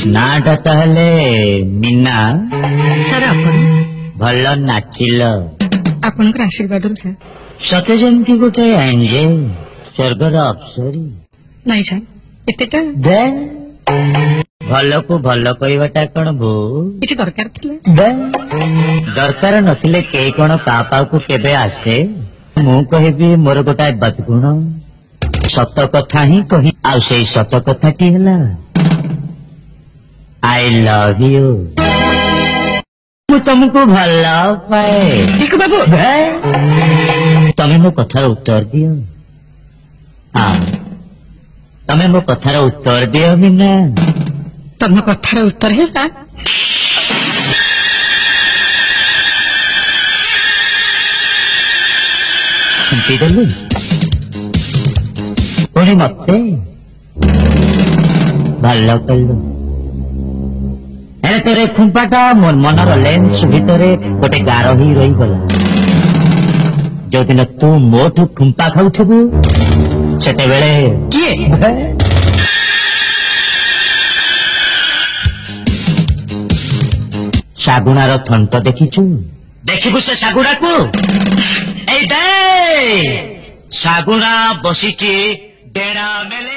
नाटा ताहले मीना सर आपण भल नाचिल आपणकर आशीर्वाद सर सते जमती गोटे एंजेल स्वर्गर अप्सरी नहीं सर एतेटा दे भल को भल कहवाटा कौन भू किसी दरकार थिले दे दरकार नथिले के कौन पापा को केबे आसे मु कहबी मोर गोटाए बदगुण सत कथा ही कही आ से सत कथाटी हला आई लव यू मु तुमको भल पाए ठीक बाबू तमे मो कथार उत्तर दियो हाँ तमे मो कथार उत्तर दियो मीना तम कथार उत्तर है देलु पुणी मते भल कलु तोरे खुंपाटा मोर मनर लेंस भितरे गोटे गार ही रही गला जो दिन तू मोठू खुंपा खाऊथबु सेते बेले किए शागुणार थंट देखिचु देखिबु से शागुड़ा को ए दे शागुड़ा बसीची डेड़ा मेले